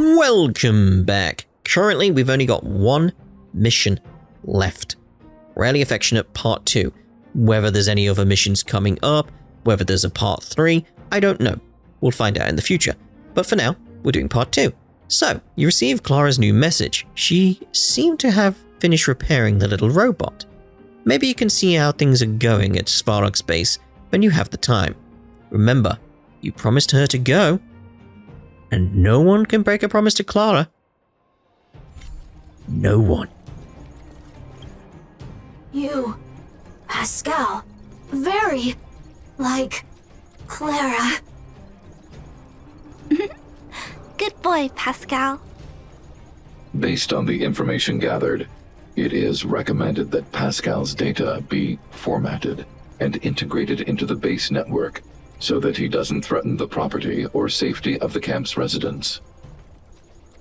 Welcome back. Currently, we've only got one mission left. Rarely Affectionate Part 2. Whether there's any other missions coming up, whether there's a Part 3, I don't know. We'll find out in the future. But for now, we're doing Part 2. So, you received Clara's new message. She seemed to have finished repairing the little robot. Maybe you can see how things are going at Svarog's base when you have the time. Remember, you promised her to go. And no one can break a promise to Clara. No one. You, Pascal, very like Clara. Good boy, Pascal. Based on the information gathered, it is recommended that Pascal's data be formatted and integrated into the base network so that he doesn't threaten the property or safety of the camp's residents.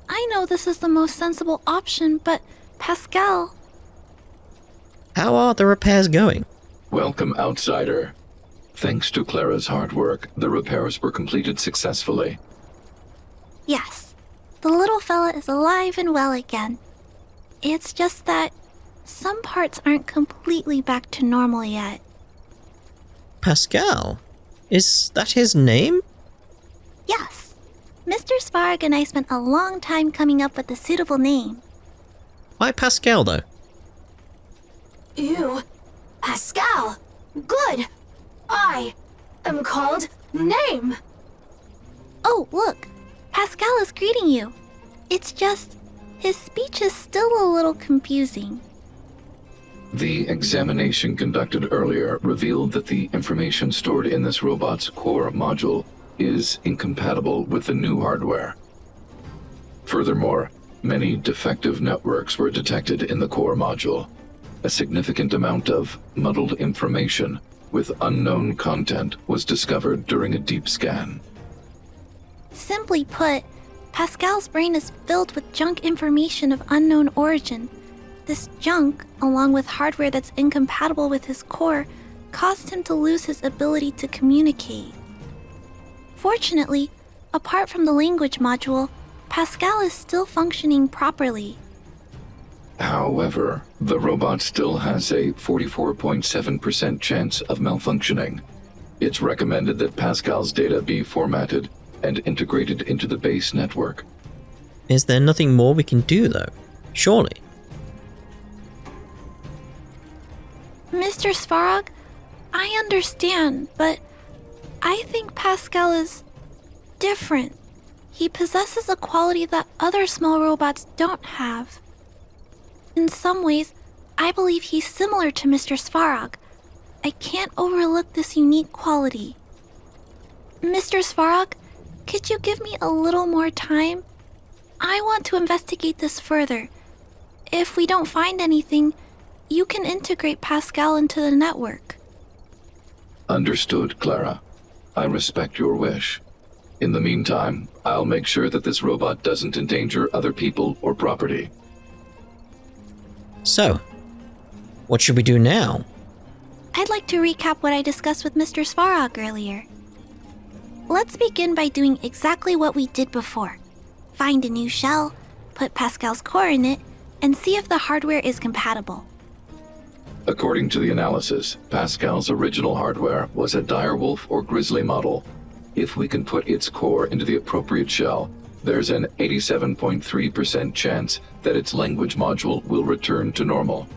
I know this is the most sensible option, but Pascal... How are the repairs going? Welcome, outsider. Thanks to Clara's hard work, the repairs were completed successfully. Yes, the little fella is alive and well again. It's just that some parts aren't completely back to normal yet. Pascal? Is that his name? Yes. Mr. Svarog and I spent a long time coming up with a suitable name. Why Pascal, though? You, Pascal. Good. I am called Name. Oh, look. Pascal is greeting you. It's just, his speech is still a little confusing. The examination conducted earlier revealed that the information stored in this robot's core module is incompatible with the new hardware. Furthermore, many defective networks were detected in the core module. A significant amount of muddled information with unknown content was discovered during a deep scan. Simply put, Pascal's brain is filled with junk information of unknown origin. This junk, along with hardware that's incompatible with his core, caused him to lose his ability to communicate. Fortunately, apart from the language module, Pascal is still functioning properly. However, the robot still has a 44.7% chance of malfunctioning. It's recommended that Pascal's data be formatted and integrated into the base network. Is there nothing more we can do, though? Surely. Mr. Svarog, I understand, but I think Pascal is different. He possesses a quality that other small robots don't have. In some ways, I believe he's similar to Mr. Svarog. I can't overlook this unique quality. Mr. Svarog, could you give me a little more time? I want to investigate this further. If we don't find anything, you can integrate Pascal into the network. Understood, Clara. I respect your wish. In the meantime, I'll make sure that this robot doesn't endanger other people or property. So, what should we do now? I'd like to recap what I discussed with Mr. Svarog earlier. Let's begin by doing exactly what we did before. Find a new shell, put Pascal's core in it, and see if the hardware is compatible. According to the analysis, Pascal's original hardware was a direwolf or grizzly model. If we can put its core into the appropriate shell, there's an 87.3% chance that its language module will return to normal.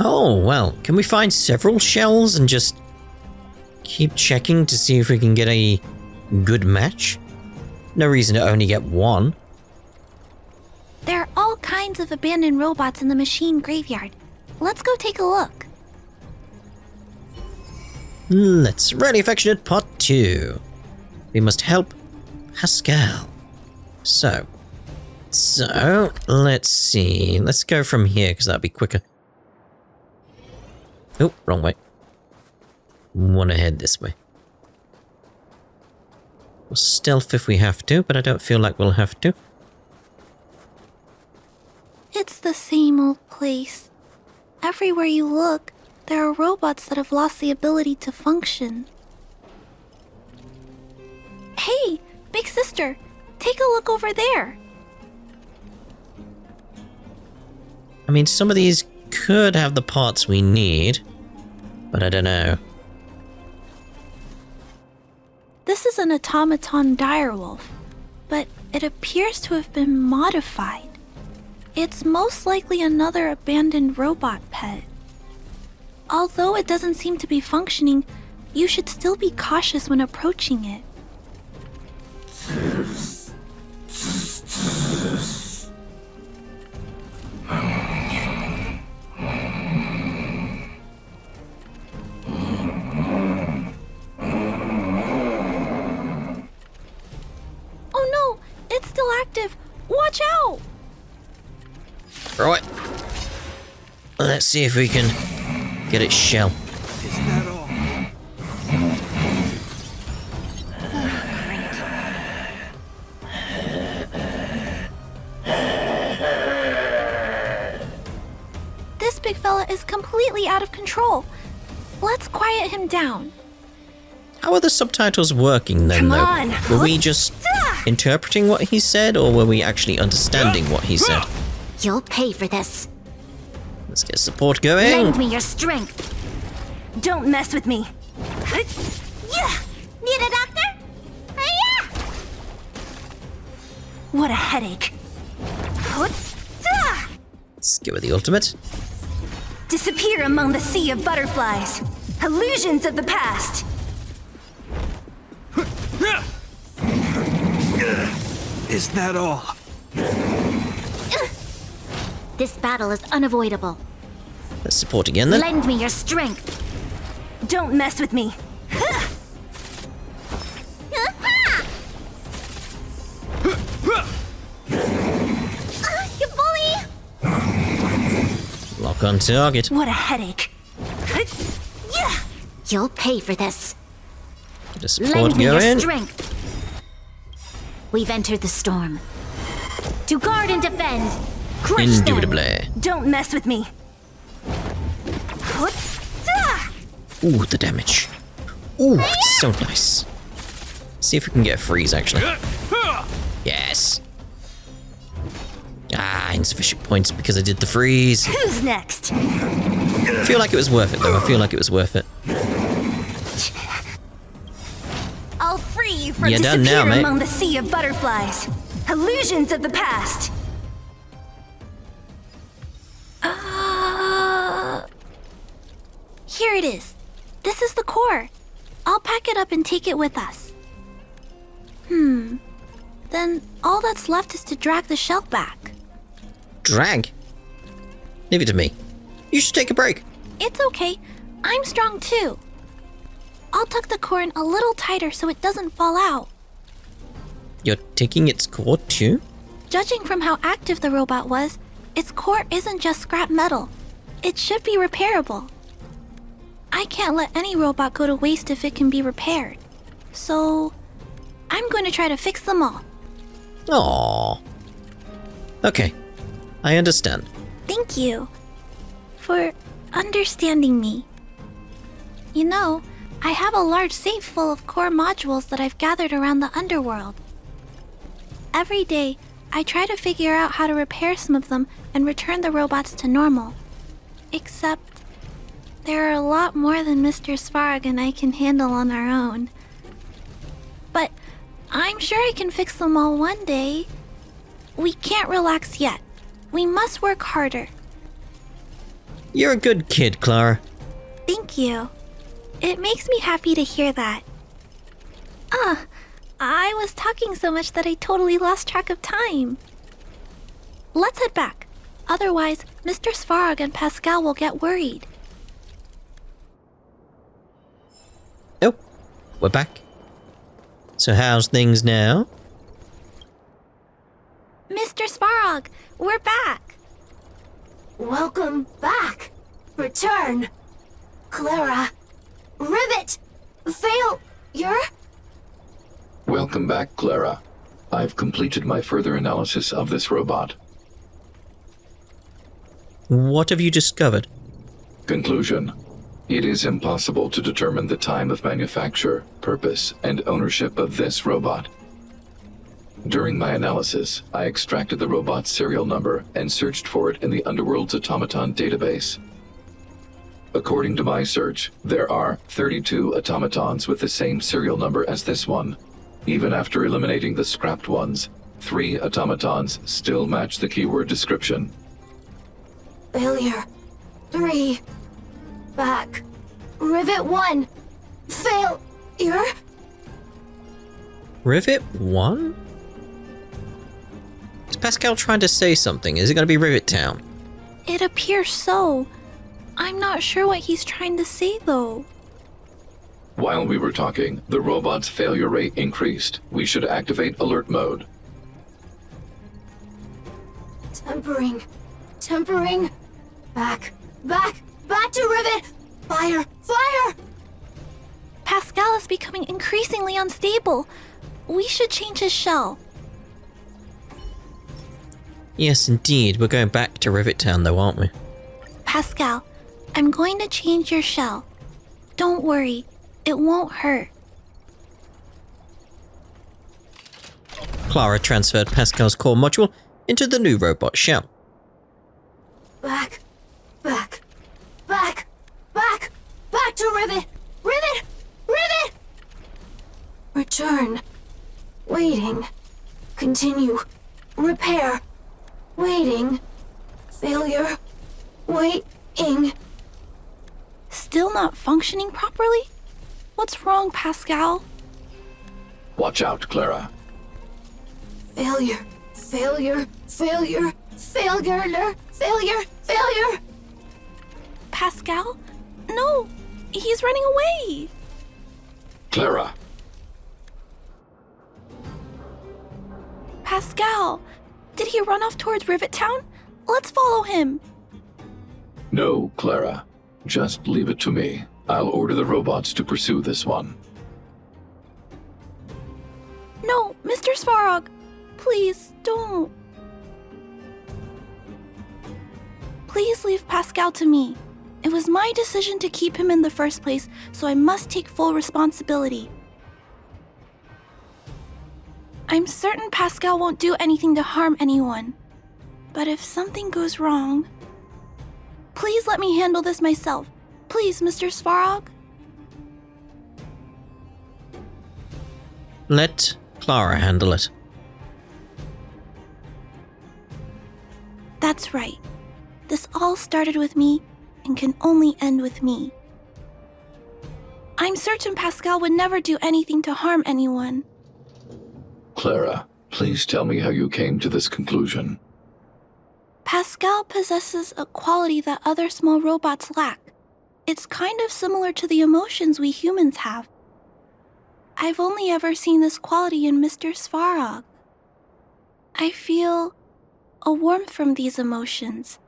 Oh, well, can we find several shells and just keep checking to see if we can get a good match? No reason to only get one. There are all kinds of abandoned robots in the machine graveyard. Let's go take a look. Let's Rarely Affectionate Part 2. We must help Pascal. So, let's see. Let's go from here, because that'll be quicker. Oh, wrong way. Want to head this way. We'll stealth if we have to, but I don't feel like we'll have to. It's the same old place. Everywhere you look, there are robots that have lost the ability to function. Hey, big sister, Take a look over there. I mean, some of these could have the parts we need, but I don't know. This is an automaton direwolf, but it appears to have been modified. It's most likely another abandoned robot pet. Although it doesn't seem to be functioning, you should still be cautious when approaching it. Oh no, it's still active. Watch out! Right. Let's see if we can get its shell. Is that all? This big fella is completely out of control. Let's quiet him down. How are the subtitles working then, Come though? on. Were we just interpreting what he said, or were we actually understanding what he said? You'll pay for this. Let's get support going. Lend me your strength. Don't mess with me. Yeah. Need a doctor? Yeah. What a headache. Let's give her the ultimate. Disappear among the sea of butterflies. Illusions of the past. Is that all? This battle is unavoidable. Let's support again then. Lend me your strength. Don't mess with me. You bully! Lock on target. What a headache. You'll pay for this. Bit of support Lend me your going. strength. We've entered the storm. To guard and defend. Crush them. Indubitably. Don't mess with me. Ooh, the damage. Ooh, it's so nice. See if we can get a freeze, actually. Yes. Ah, insufficient points because I did the freeze. Who's next? I feel like it was worth it, though. I feel like it was worth it. I'll free you from You're done disappear now, mate. among the sea of butterflies. Illusions of the past. Here it is. This is the core. I'll pack it up and take it with us. Then all that's left is to drag the shell back. Drag? Leave it to me. You should take a break. It's okay. I'm strong too. I'll tuck the core in a little tighter so it doesn't fall out. You're taking its core too? Judging from how active the robot was, its core isn't just scrap metal. It should be repairable. I can't let any robot go to waste if it can be repaired. So, I'm going to try to fix them all. Aww. Okay, I understand. Thank you for understanding me. You know, I have a large safe full of core modules that I've gathered around the underworld. Every day, I try to figure out how to repair some of them and return the robots to normal. Except, there are a lot more than Mr. Svarg and I can handle on our own. But I'm sure I can fix them all one day. We can't relax yet. We must work harder. You're a good kid, Clara. Thank you. It makes me happy to hear that. I was talking so much that I totally lost track of time. Let's head back. Otherwise, Mr. Svarog and Pascal will get worried. Oh, we're back. So how's things now? Mr. Svarog, we're back. Welcome back. Return. Clara. Rivet. Failure. Welcome back, Clara. I've completed my further analysis of this robot. What have you discovered? Conclusion. It is impossible to determine the time of manufacture, purpose, and ownership of this robot. During my analysis, I extracted the robot's serial number and searched for it in the Underworld's automaton database. According to my search, there are 32 automatons with the same serial number as this one. Even after eliminating the scrapped ones, 3 automatons still match the keyword description. Failure. 3. Back. Rivet 1. Failure. Rivet 1? Is Pascal trying to say something? Is it going to be Rivet Town? It appears so. I'm not sure what he's trying to say, though. While we were talking, the robot's failure rate increased. We should activate alert mode. Tempering. Tempering. Back. Back. Back to Rivet. Fire. Fire. Pascal is becoming increasingly unstable. We should change his shell. Yes, indeed. We're going back to Rivet Town, though, aren't we? Pascal, I'm going to change your shell. Don't worry, it won't hurt. Clara transferred Pascal's core module into the new robot shell. Back. Back. Back. Back. Back to Rivet. Rivet. Rivet. Return. Waiting. Continue. Repair. Waiting. Failure. Waiting. Still not functioning properly? What's wrong, Pascal? Watch out, Clara. Failure. Failure. Failure. Failure. Failure. Failure. Pascal? No, he's running away. Clara. Pascal, did he run off towards Rivet Town? Let's follow him. No, Clara. Just leave it to me. I'll order the robots to pursue this one. No, Mr. Svarog, please don't. Please leave Pascal to me. It was my decision to keep him in the first place, so I must take full responsibility. I'm certain Pascal won't do anything to harm anyone. But if something goes wrong... Please let me handle this myself. Please, Mr. Svarog. Let Clara handle it. That's right. This all started with me and can only end with me. I'm certain Pascal would never do anything to harm anyone. Clara, please tell me how you came to this conclusion. Pascal possesses a quality that other small robots lack. It's kind of similar to the emotions we humans have. I've only ever seen this quality in Mr. Svarog. I feel a warmth from these emotions.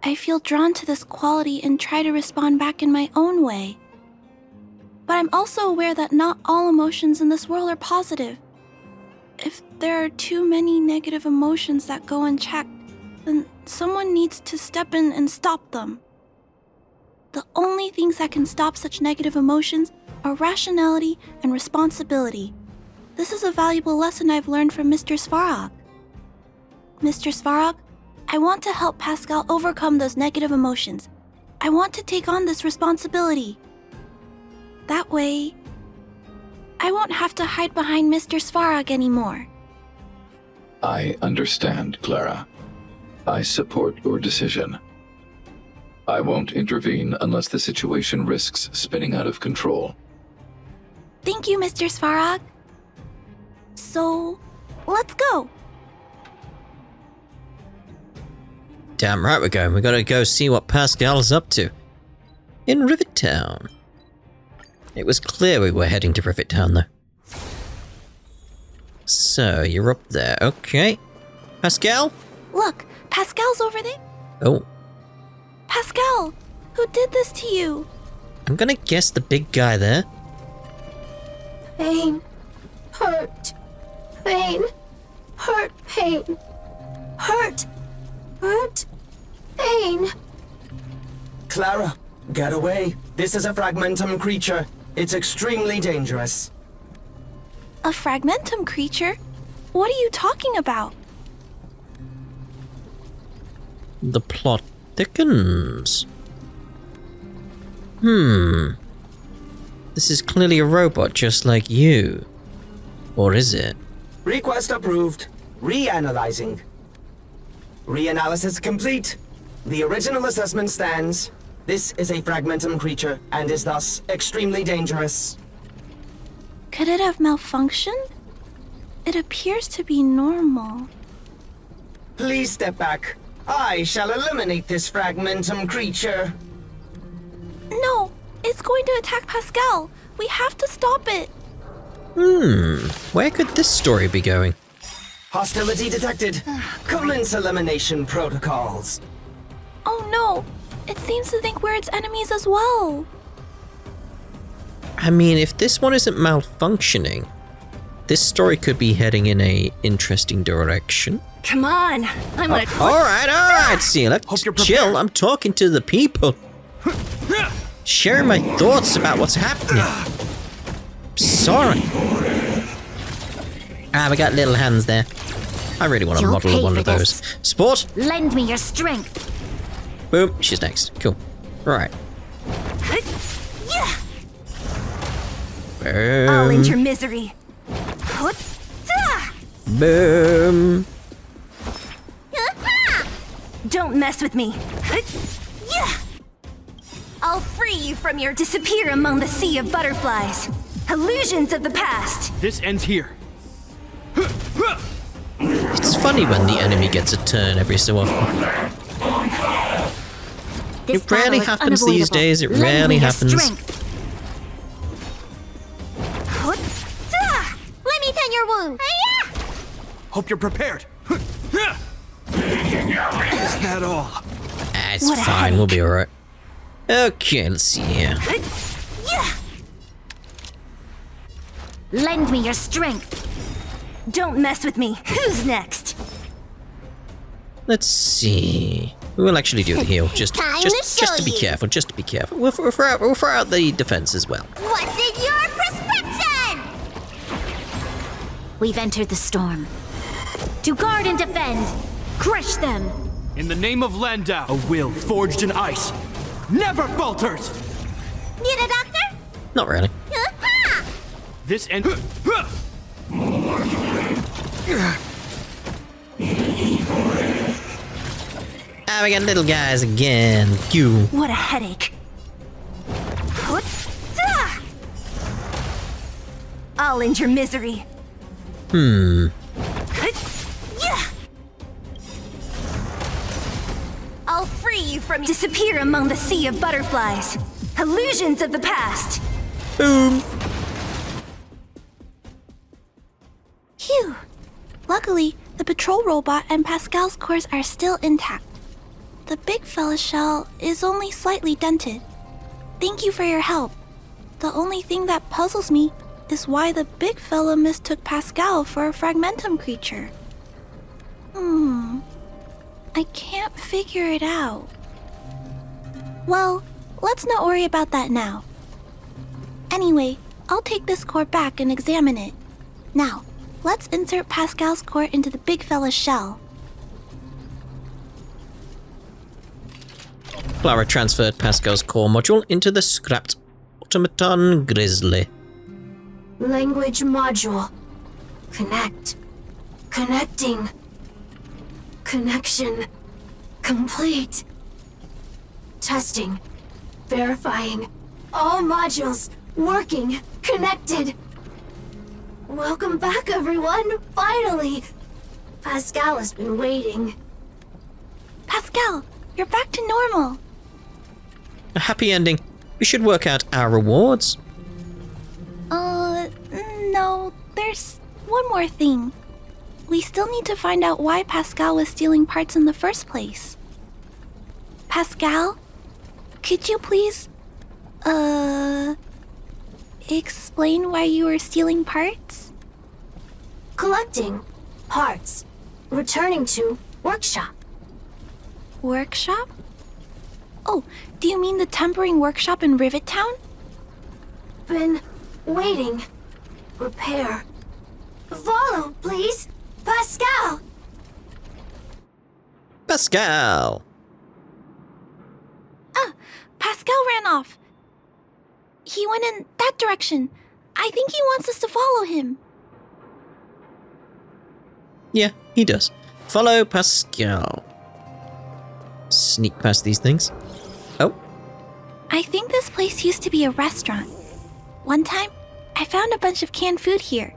I feel drawn to this quality and try to respond back in my own way. But I'm also aware that not all emotions in this world are positive. If there are too many negative emotions that go unchecked, then someone needs to step in and stop them. The only things that can stop such negative emotions are rationality and responsibility. This is a valuable lesson I've learned from Mr. Svarog. Mr. Svarog, I want to help Pascal overcome those negative emotions. I want to take on this responsibility. That way, I won't have to hide behind Mr. Svarog anymore. I understand, Clara. I support your decision. I won't intervene unless the situation risks spinning out of control. Thank you, Mr. Svarog. So, let's go. Damn right we're going. We gotta go see what Pascal is up to. In Rivet Town. It was clear we were heading to Rivet Town, though. So, you're up there. Okay. Pascal? Look, Pascal's over there. Oh, Pascal, who did this to you? I'm gonna guess the big guy there. Pain. Hurt. Pain. Hurt. Pain. Hurt. Hurt. Pain. Clara, get away. This is a fragmentum creature. It's extremely dangerous. A fragmentum creature? What are you talking about? The plot thickens. This is clearly a robot just like you. Or is it? Request approved. Reanalyzing. Reanalysis complete. The original assessment stands. This is a fragmentum creature and is thus extremely dangerous. Could it have malfunctioned? It appears to be normal. Please step back. I shall eliminate this fragmentum creature. No, it's going to attack Pascal. We have to stop it. Where could this story be going? Hostility detected. Commence elimination protocols. Oh no, it seems to think we're its enemies as well. I mean, if this one isn't malfunctioning, this story could be heading in a interesting direction. Come on. I'm gonna. Alright, Sela. Hope you're Chill, prepared. I'm talking to the people. Sharing my thoughts about what's happening. Sorry. We got little hands there. I really want to You'll model pay one for of those. Sport! Lend me your strength. Boom, she's next. Cool. Right. Yeah. Boom. I'll end your misery. Boom. Don't mess with me. Yeah. I'll free you from your disappear among the sea of butterflies. Illusions of the past. This ends here. It's funny when the enemy gets a turn every so often. This It rarely battle is happens these unavoidable. days, it Lend rarely me your happens. strength. Let me tend your wound. Hope you're prepared. Is that all? It's What a fine, we'll be alright. Okay, let's see here. Yeah. Lend me your strength. Don't mess with me. Who's next? Let's see. We'll actually do the heal, just to be careful, just to be careful. We'll throw out the defense as well. What's in your prescription? We've entered the storm. To guard and defend. Crush them. In the name of Landau, a will forged in ice never falters. Need a doctor? Not really. This end. We got little guys again. You. What a headache. I'll end your misery. Yeah. I'll free you from disappear among the sea of butterflies. Illusions of the past. Boom. Phew. Luckily, the patrol robot and Pascal's cores are still intact. The big fella's shell is only slightly dented. Thank you for your help. The only thing that puzzles me is why the big fella mistook Pascal for a fragmentum creature. I can't figure it out. Well, let's not worry about that now. Anyway, I'll take this core back and examine it. Now, let's insert Pascal's core into the big fella's shell. Clara transferred Pascal's core module into the scrapped automaton Grizzly. Language module. Connect. Connecting. Connection. Complete. Testing. Verifying. All modules working. Connected. Welcome back, everyone. Finally. Pascal has been waiting. Pascal, you're back to normal. A happy ending. We should work out our rewards. No, there's one more thing. We still need to find out why Pascal was stealing parts in the first place. Pascal, could you please, explain why you were stealing parts? Collecting. Parts. Returning to workshop. Workshop? Oh, do you mean the tempering workshop in Rivet Town? Been waiting. Repair. Follow, please. Pascal! Pascal! Pascal ran off. He went in that direction. I think he wants us to follow him. Yeah, he does. Follow Pascal. Sneak past these things. Oh, I think this place used to be a restaurant. One time, I found a bunch of canned food here.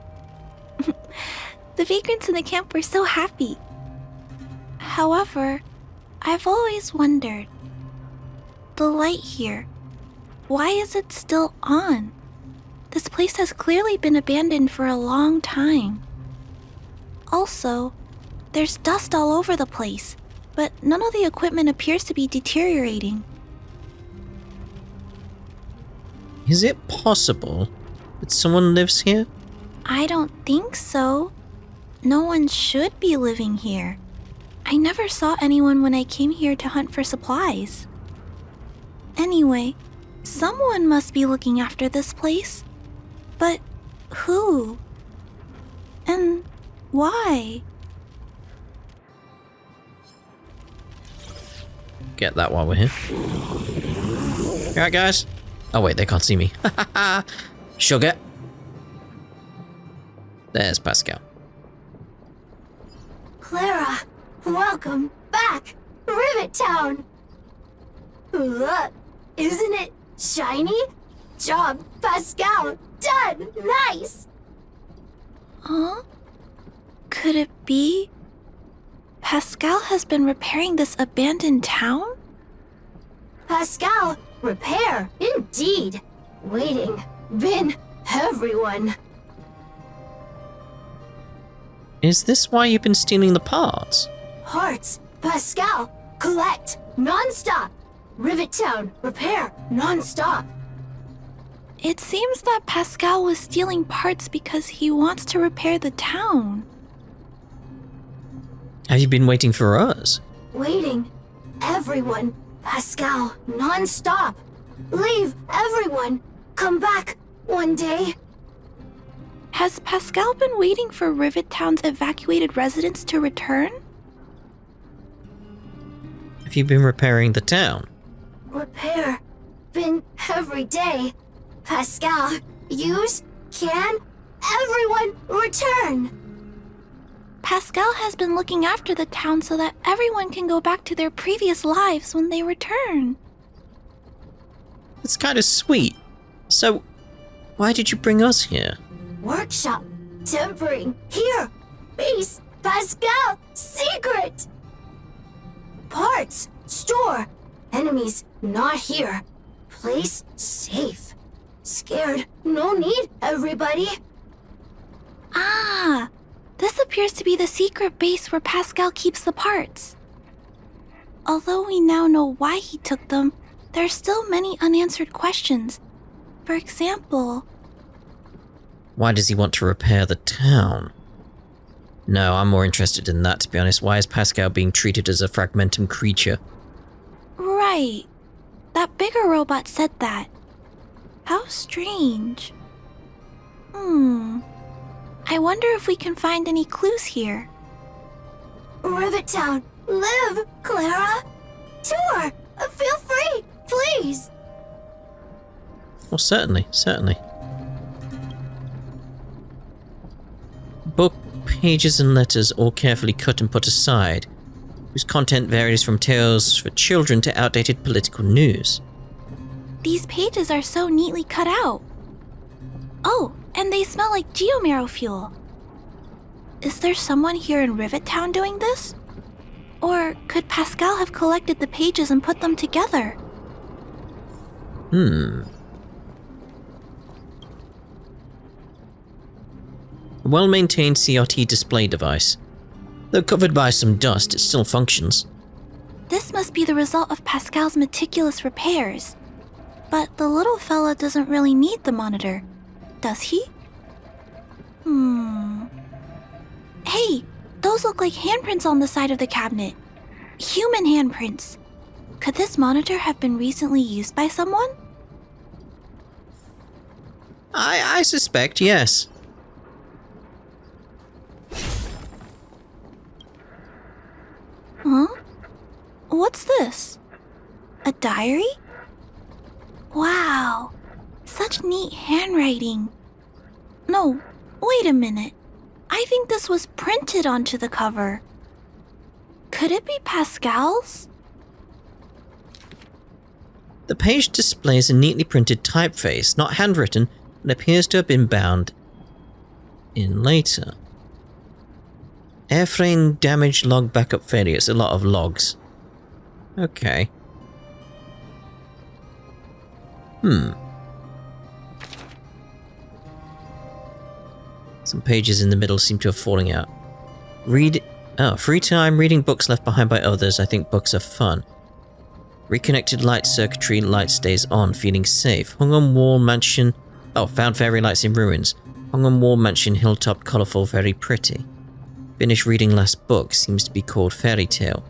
The vagrants in the camp were so happy. However, I've always wondered, the light here, why is it still on? This place has clearly been abandoned for a long time. Also, there's dust all over the place, but none of the equipment appears to be deteriorating. is it possible that someone lives here? I don't think so. No one should be living here. I never saw anyone when I came here to hunt for supplies. Anyway, someone must be looking after this place. But who? And why? Get that while we're here. Alright, guys. Oh, wait, they can't see me. Sugar. There's Pascal. Clara, welcome back! Rivet Town! Look, isn't it shiny? Job, Pascal! Done! Nice! Huh? Could it be? Pascal has been repairing this abandoned town? Pascal, repair, indeed. Waiting, been everyone. Is this why you've been stealing the parts? Parts, Pascal, collect, non-stop. Rivet Town, repair, non-stop. It seems that Pascal was stealing parts because he wants to repair the town. Have you been waiting for us? Waiting, everyone, Pascal, non-stop. Leave, everyone. Come back one day. Has Pascal been waiting for Rivet Town's evacuated residents to return? Have you been repairing the town? Repair, been every day. Pascal, use, can, everyone return. Pascal has been looking after the town so that everyone can go back to their previous lives when they return. It's kind of sweet. So, why did you bring us here? Workshop, tempering, here, base, Pascal, secret. Parts, store, enemies, not here. Place, safe. Scared, no need, everybody. Ah, this appears to be the secret base where Pascal keeps the parts. Although we now know why he took them, there are still many unanswered questions. For example, Why does he want to repair the town? No, I'm more interested in that, to be honest. Why is Pascal being treated as a fragmentum creature? right, that bigger robot said that. How strange. I wonder if we can find any clues here. Rivet Town, live, Clara. Tour, feel free, please. Well, certainly, certainly. Book pages and letters all carefully cut and put aside, whose content varies from tales for children to outdated political news. These pages are so neatly cut out. Oh, and they smell like geomarrow fuel. Is there someone here in Rivet Town doing this? Or could Pascal have collected the pages and put them together? A well-maintained CRT display device. Though covered by some dust, it still functions. This must be the result of Pascal's meticulous repairs. But the little fella doesn't really need the monitor, does he? Hey, those look like handprints on the side of the cabinet. Human handprints. Could this monitor have been recently used by someone? I suspect, yes. What's this? A diary? Wow, such neat handwriting. No, wait a minute. I think this was printed onto the cover. Could it be Pascal's? The page displays a neatly printed typeface, not handwritten, but appears to have been bound in later. Airframe damage log backup failure. It's a lot of logs. Okay. Some pages in the middle seem to have fallen out. Free time, reading books left behind by others. I think books are fun. Reconnected light circuitry, light stays on, feeling safe. Hung on wall mansion. Oh, found fairy lights in ruins. Hung on wall mansion, hilltop, colourful, very pretty. Finished reading last book, seems to be called Fairy Tale.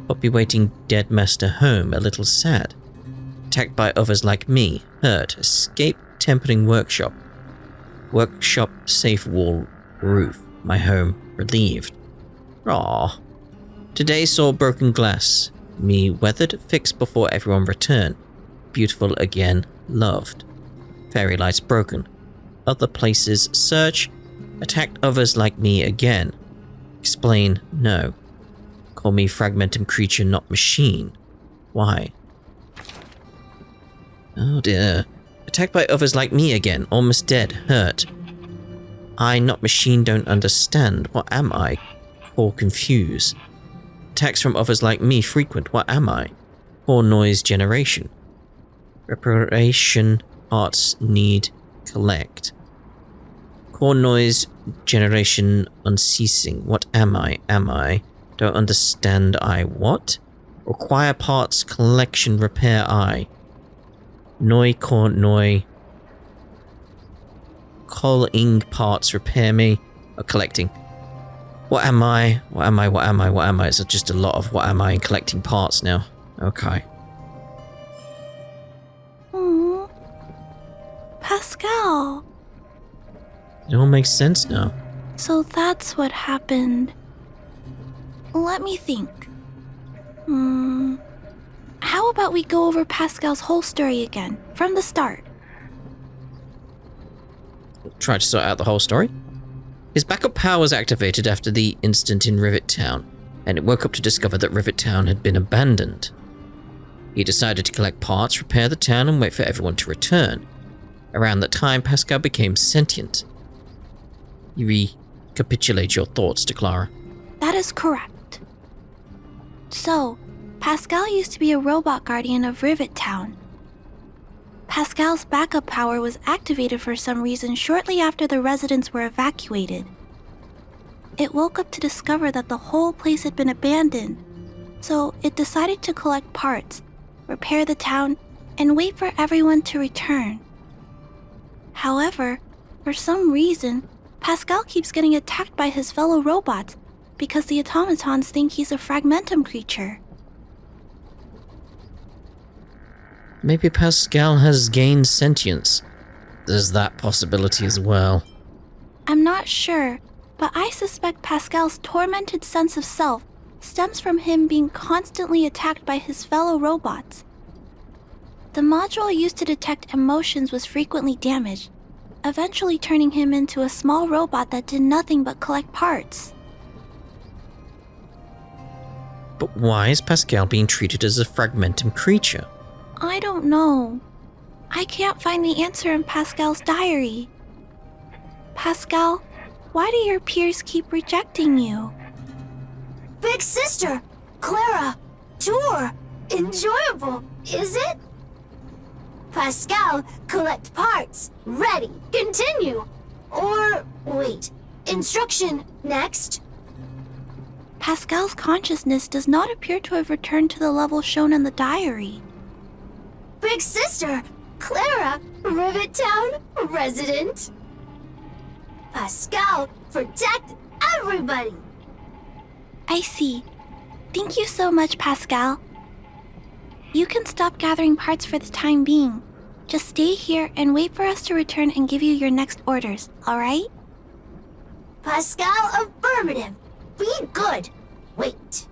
Puppy waiting dead master home, a little sad. Attacked by others like me, hurt. Escape tempering workshop. Workshop safe wall roof. My home, relieved. Aww. Today saw broken glass. Me weathered, fixed before everyone returned. Beautiful again, loved. Fairy lights broken. Other places search. Attacked others like me again. Explain, no. Call me fragmentum creature, not machine. Why? Oh dear. Attacked by others like me again, almost dead, hurt. I, not machine, don't understand. What am I? Or confused. Attacks from others like me frequent. What am I? Poor noise generation. Reparation parts need collect. Core noise generation unceasing. What am I? Am I? Don't understand. I what? Require parts collection repair. I. Noi core noi. Calling parts repair me. Collecting. What am I? What am I? What am I? What am I? It's just a lot of what am I and collecting parts now. Okay. Aww. Pascal. It all makes sense now. So that's what happened. Let me think. How about we go over Pascal's whole story again, from the start? Try to sort out the whole story. His backup power was activated after the incident in Rivet Town, and it woke up to discover that Rivet Town had been abandoned. He decided to collect parts, repair the town, and wait for everyone to return. Around that time, Pascal became sentient. You recapitulate your thoughts to Clara. That is correct. So, Pascal used to be a robot guardian of Rivet Town. Pascal's backup power was activated for some reason shortly after the residents were evacuated. It woke up to discover that the whole place had been abandoned, so it decided to collect parts, repair the town, and wait for everyone to return. However, for some reason, Pascal keeps getting attacked by his fellow robots because the automatons think he's a fragmentum creature. Maybe Pascal has gained sentience. There's that possibility as well. I'm not sure, but I suspect Pascal's tormented sense of self stems from him being constantly attacked by his fellow robots. The module used to detect emotions was frequently damaged, eventually turning him into a small robot that did nothing but collect parts. But why is Pascal being treated as a fragmentum creature? I don't know. I can't find the answer in Pascal's diary. Pascal, why do your peers keep rejecting you? Big sister, Clara, tour, enjoyable, is it? Pascal, collect parts, ready, continue. Or, wait, instruction, next. Pascal's consciousness does not appear to have returned to the level shown in the diary. Big sister, Clara, Rivet Town, resident. Pascal, protect everybody. I see. Thank you so much, Pascal. You can stop gathering parts for the time being. Just stay here and wait for us to return and give you your next orders, alright? Pascal, affirmative. Be good. Wait.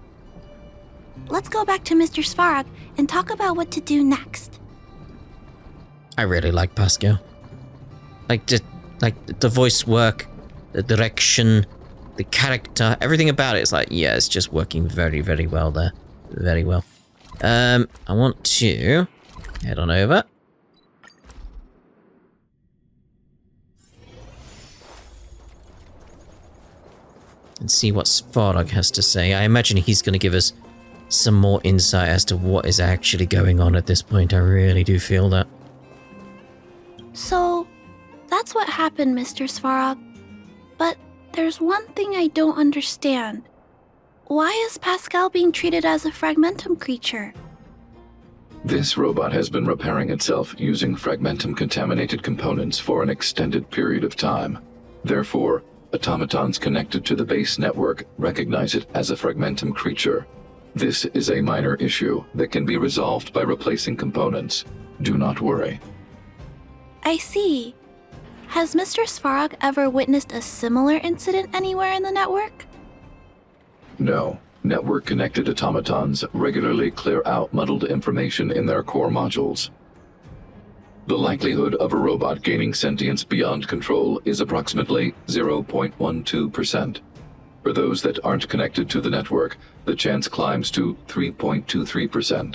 let's go back to Mr. Svarog and talk about what to do next. I really like Pascal. Like the voice work, the direction, the character, everything about it is like, yeah, it's just working very, very well there. Very well. I want to head on over. And see what Svarog has to say. I imagine he's going to give us some more insight as to what is actually going on at this point. I really do feel that. So, that's what happened, Mr. Svarog. But there's one thing I don't understand. Why is Pascal being treated as a fragmentum creature? This robot has been repairing itself using fragmentum-contaminated components for an extended period of time. Therefore, automatons connected to the base network recognize it as a fragmentum creature. This is a minor issue that can be resolved by replacing components. Do not worry. I see. Has Mr. Svarog ever witnessed a similar incident anywhere in the network? No. Network-connected automatons regularly clear out muddled information in their core modules. The likelihood of a robot gaining sentience beyond control is approximately 0.12%. For those that aren't connected to the network, the chance climbs to 3.23%.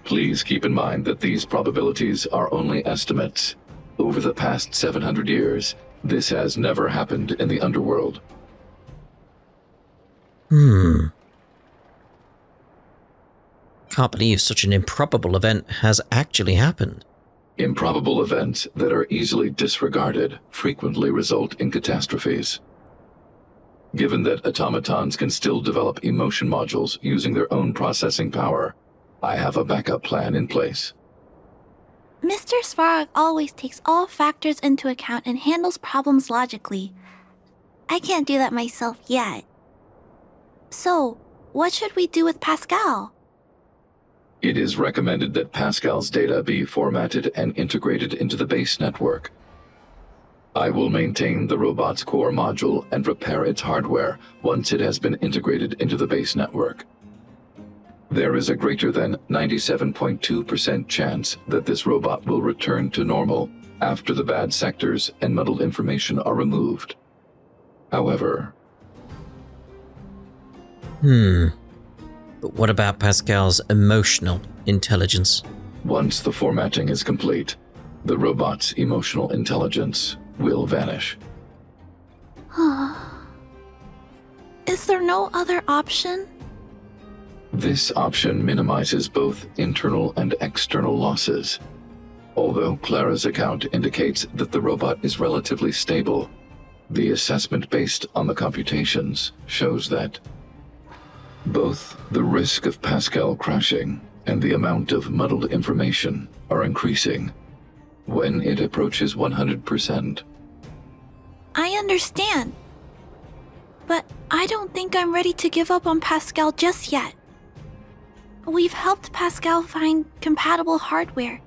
Please keep in mind that these probabilities are only estimates. Over the past 700 years, this has never happened in the underworld. Can't believe such an improbable event has actually happened. Improbable events that are easily disregarded frequently result in catastrophes. Given that automatons can still develop emotion modules using their own processing power, I have a backup plan in place. Mr. Svarog always takes all factors into account and handles problems logically. I can't do that myself yet. So, what should we do with Pascal? It is recommended that Pascal's data be formatted and integrated into the base network. I will maintain the robot's core module and repair its hardware once it has been integrated into the base network. There is a greater than 97.2% chance that this robot will return to normal after the bad sectors and muddled information are removed. However... But what about Pascal's emotional intelligence? Once the formatting is complete, the robot's emotional intelligence will vanish. Is there no other option? This option minimizes both internal and external losses. Although Clara's account indicates that the robot is relatively stable, the assessment based on the computations shows that both the risk of Pascal crashing and the amount of muddled information are increasing when it approaches 100%. I understand. But I don't think I'm ready to give up on Pascal just yet. We've helped Pascal find compatible hardware.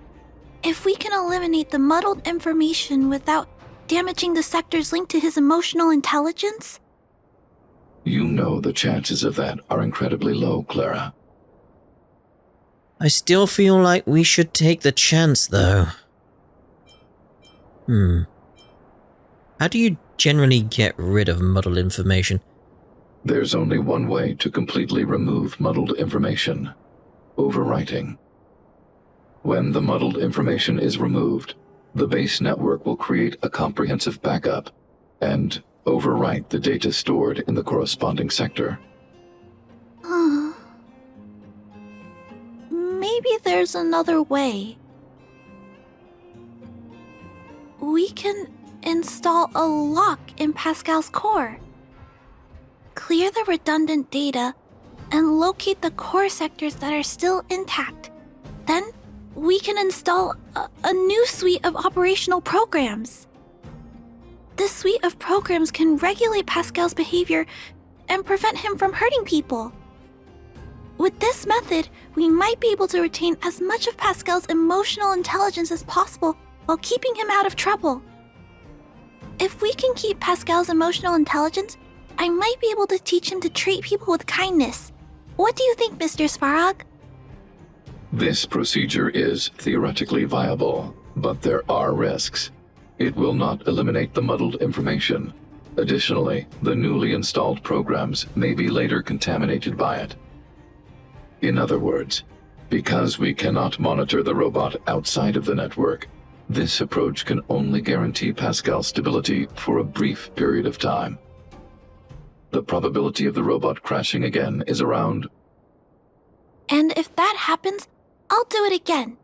If we can eliminate the muddled information without damaging the sectors linked to his emotional intelligence... You know the chances of that are incredibly low, Clara. I still feel like we should take the chance, though. How do you generally get rid of muddled information? There's only one way to completely remove muddled information: overwriting. When the muddled information is removed, the base network will create a comprehensive backup and overwrite the data stored in the corresponding sector. Maybe there's another way. We can install a lock in Pascal's core. Clear the redundant data and locate the core sectors that are still intact. Then we can install a new suite of operational programs. This suite of programs can regulate Pascal's behavior and prevent him from hurting people. With this method, we might be able to retain as much of Pascal's emotional intelligence as possible while keeping him out of trouble. If we can keep Pascal's emotional intelligence, I might be able to teach him to treat people with kindness, What do you think, Mr. Svarog? This procedure is theoretically viable, but there are risks. It will not eliminate the muddled information. Additionally, the newly installed programs may be later contaminated by it. In other words, because we cannot monitor the robot outside of the network, this approach can only guarantee Pascal's stability for a brief period of time. The probability of the robot crashing again is around... And if that happens, I'll do it again.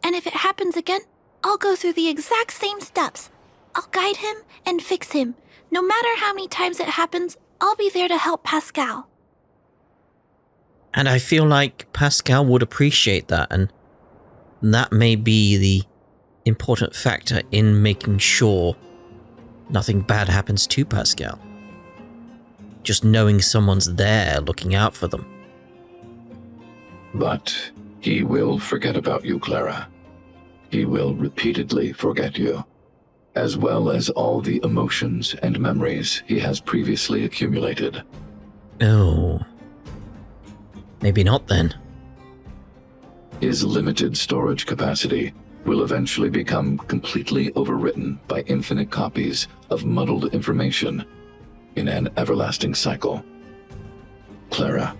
And if it happens again, I'll go through the exact same steps. I'll guide him and fix him. No matter how many times it happens, I'll be there to help Pascal. And I feel like Pascal would appreciate that, and that may be the important factor in making sure nothing bad happens to Pascal. Just knowing someone's there looking out for them. But he will forget about you, Clara. He will repeatedly forget you, as well as all the emotions and memories he has previously accumulated. Oh. Maybe not then. His limited storage capacity will eventually become completely overwritten by infinite copies of muddled information in an everlasting cycle. Clara,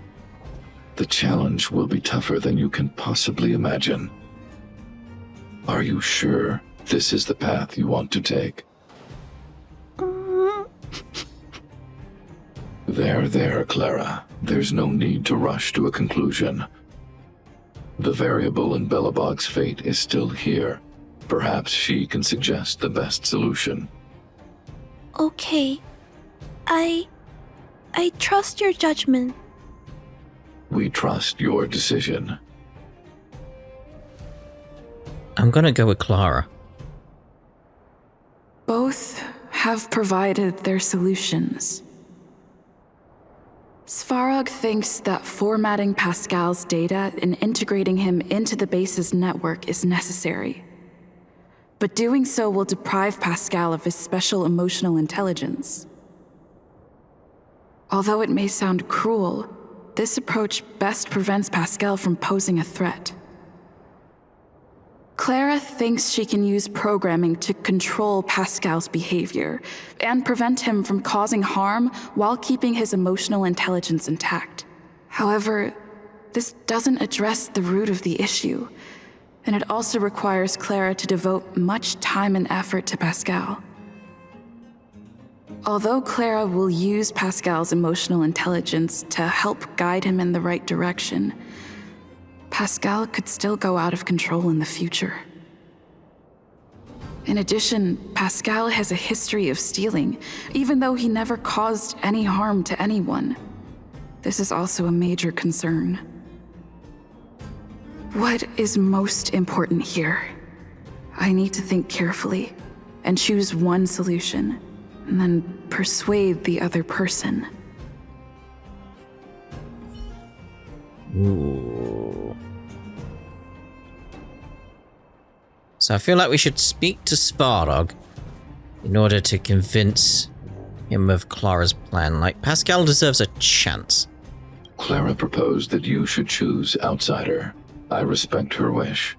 the challenge will be tougher than you can possibly imagine. Are you sure this is the path you want to take? There, Clara. There's no need to rush to a conclusion. The variable in Belobog's fate is still here. Perhaps she can suggest the best solution. Okay. I trust your judgment. We trust your decision. I'm gonna go with Clara. Both have provided their solutions. Svarog thinks that formatting Pascal's data and integrating him into the base's network is necessary. But doing so will deprive Pascal of his special emotional intelligence. Although it may sound cruel, this approach best prevents Pascal from posing a threat. Clara thinks she can use programming to control Pascal's behavior and prevent him from causing harm while keeping his emotional intelligence intact. However, this doesn't address the root of the issue, and it also requires Clara to devote much time and effort to Pascal. Although Clara will use Pascal's emotional intelligence to help guide him in the right direction, Pascal could still go out of control in the future. In addition, Pascal has a history of stealing, even though he never caused any harm to anyone. This is also a major concern. What is most important here? I need to think carefully and choose one solution, and then persuade the other person. Ooh. So I feel like we should speak to Svarog in order to convince him of Clara's plan. Like, Pascal deserves a chance. Clara proposed that you should choose outsider. I respect her wish.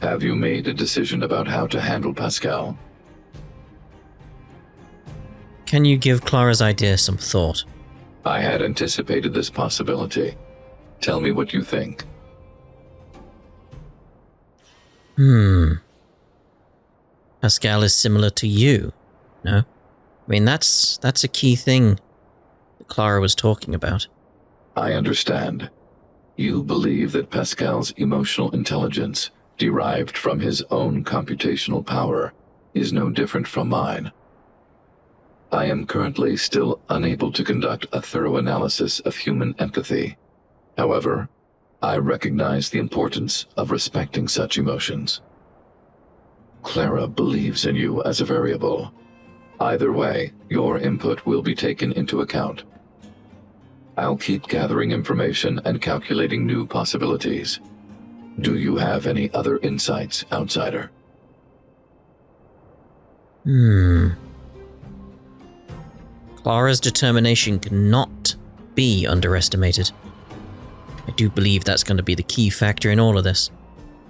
Have you made a decision about how to handle Pascal? Can you give Clara's idea some thought? I had anticipated this possibility. Tell me what you think. Pascal is similar to you, no? I mean, that's a key thing that Clara was talking about. I understand. You believe that Pascal's emotional intelligence, derived from his own computational power, is no different from mine. I am currently still unable to conduct a thorough analysis of human empathy. However, I recognize the importance of respecting such emotions. Clara believes in you as a variable. Either way, your input will be taken into account. I'll keep gathering information and calculating new possibilities. Do you have any other insights, outsider? Clara's determination cannot be underestimated. I do believe that's going to be the key factor in all of this.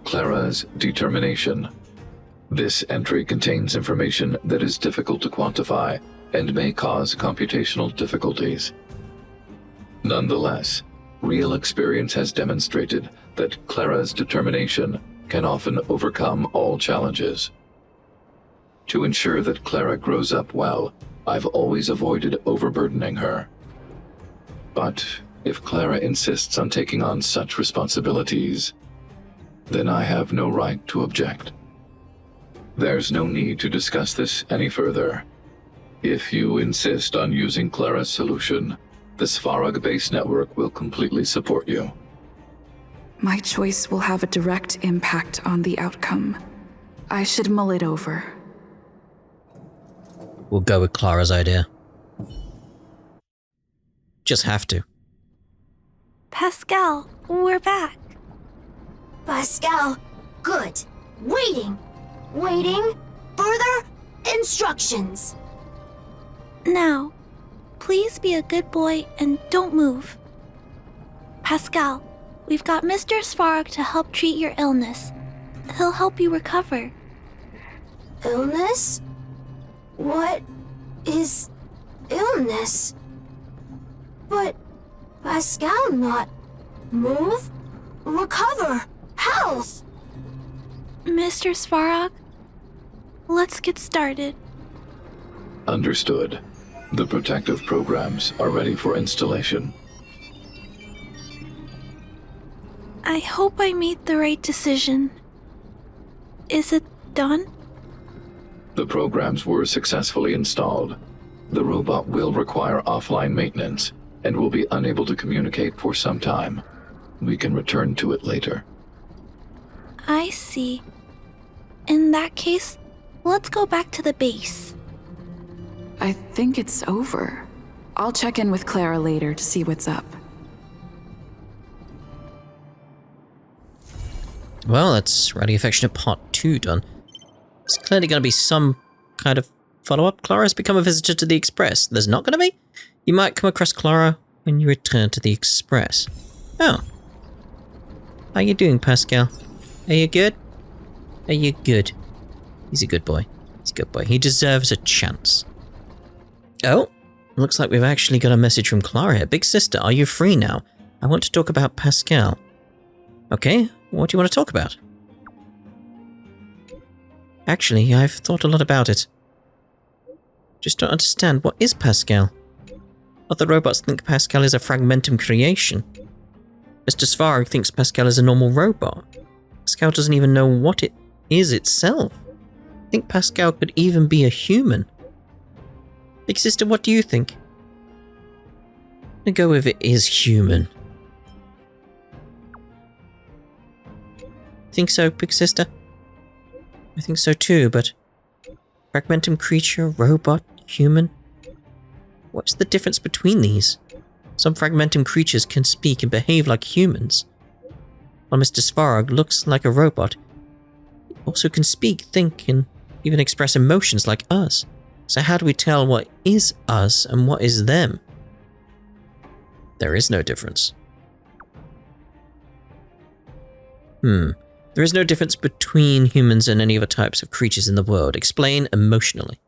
Clara's determination. This entry contains information that is difficult to quantify and may cause computational difficulties. Nonetheless, real experience has demonstrated that Clara's determination can often overcome all challenges. To ensure that Clara grows up well, I've always avoided overburdening her. But if Clara insists on taking on such responsibilities, then I have no right to object. There's no need to discuss this any further. If you insist on using Clara's solution, the Svarog base network will completely support you. My choice will have a direct impact on the outcome. I should mull it over. We'll go with Clara's idea. Just have to. Pascal, we're back. Pascal, good. Waiting. Further instructions. Now, please be a good boy and don't move. Pascal, we've got Mr. Svarog to help treat your illness. He'll help you recover. Illness? What is illness? But Pascal not move, recover, health. Mr. Svarog, let's get started. Understood. The protective programs are ready for installation. I hope I made the right decision. Is it done? The programs were successfully installed. The robot will require offline maintenance and will be unable to communicate for some time. We can return to it later. I see. In that case, let's go back to the base. I think it's over. I'll check in with Clara later to see what's up. Well, that's Really Affectionate Part 2 done. There's clearly going to be some kind of follow-up. Clara has become a visitor to the Express. There's not going to be? You might come across Clara when you return to the Express. Oh. How you doing, Pascal? Are you good? Are you good? He's a good boy. He's a good boy. He deserves a chance. Oh, looks like we've actually got a message from Clara here. Big sister, are you free now? I want to talk about Pascal. Okay, what do you want to talk about? Actually, I've thought a lot about it. Just don't understand, what is Pascal? Other robots think Pascal is a fragmentum creation. Mr. Svarog thinks Pascal is a normal robot. Pascal doesn't even know what it is itself. I think Pascal could even be a human. Big sister, what do you think? I'm gonna go with it is human. Think so, big sister? I think so too, but fragmentum creature, robot, human? What's the difference between these? Some fragmentum creatures can speak and behave like humans, while Mr. Svarog looks like a robot. He also can speak, think, and even express emotions like us. So how do we tell what is us and what is them? There is no difference. There is no difference between humans and any other types of creatures in the world. Explain emotionally.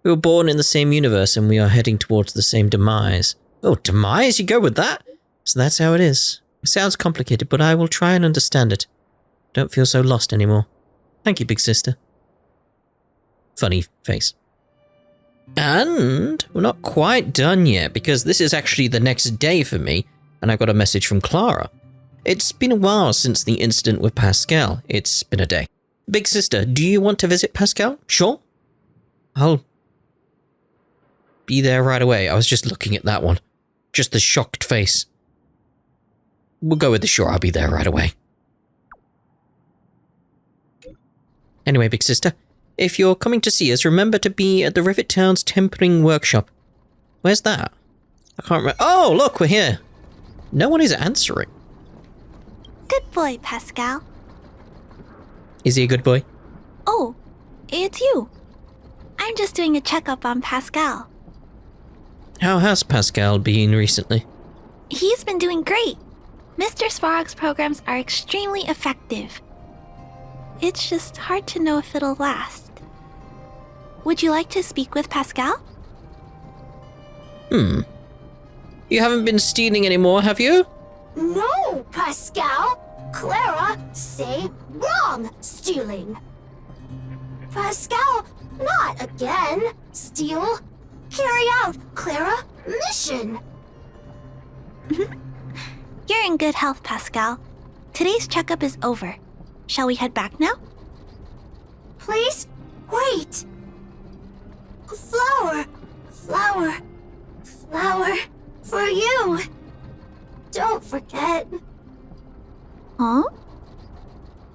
We were born in the same universe and we are heading towards the same demise. Oh, demise? You go with that? So that's how it is. It sounds complicated, but I will try and understand it. Don't feel so lost anymore. Thank you, big sister. Funny face. And we're not quite done yet, because this is actually the next day for me, and I got a message from Clara. It's been a while since the incident with Pascal. It's been a day. Big sister, do you want to visit Pascal? Sure. I'll be there right away. I was just looking at that one. Just the shocked face. We'll go with the sure. I'll be there right away. Anyway, big sister, if you're coming to see us, remember to be at the Rivet Town's tempering workshop. Where's that? I can't remember. Oh, look, we're here. No one is answering. Good boy, Pascal. Is he a good boy? Oh, it's you. I'm just doing a checkup on Pascal. How has Pascal been recently? He's been doing great. Mr. Svarog's programs are extremely effective. It's just hard to know if it'll last. Would you like to speak with Pascal? You haven't been stealing anymore, have you? No, Pascal! Clara, say wrong stealing. Pascal, not again. Steal. Carry out, Clara, mission. You're in good health, Pascal. Today's checkup is over. Shall we head back now? Please, wait. Flower, flower, flower for you. Don't forget. Huh?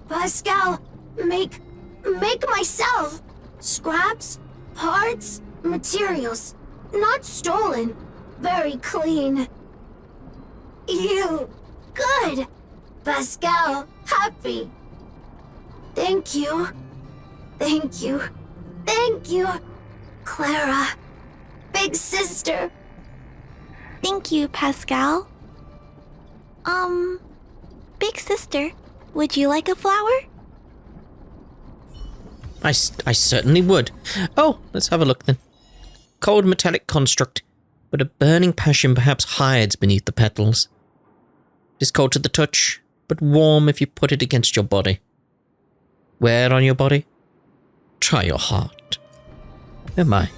Pascal, make myself. Scraps, parts, materials. Not stolen. Very clean. You. Good. Pascal, happy. Thank you. Thank you. Thank you. Clara. Big sister. Thank you, Pascal. Big sister, would you like a flower? I certainly would. Oh, let's have a look then. Cold metallic construct, but a burning passion perhaps hides beneath the petals. It is cold to the touch, but warm if you put it against your body. Where on your body? Try your heart. Oh my.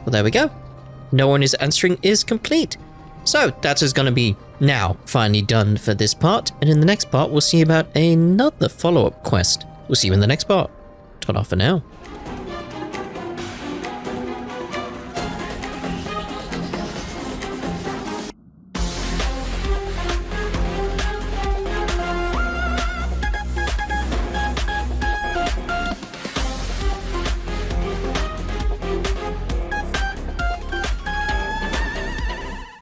Well, there we go. No one is answering is complete. So that is going to be now finally done for this part. And in the next part, we'll see about another follow-up quest. We'll see you in the next part. Ta-da for now.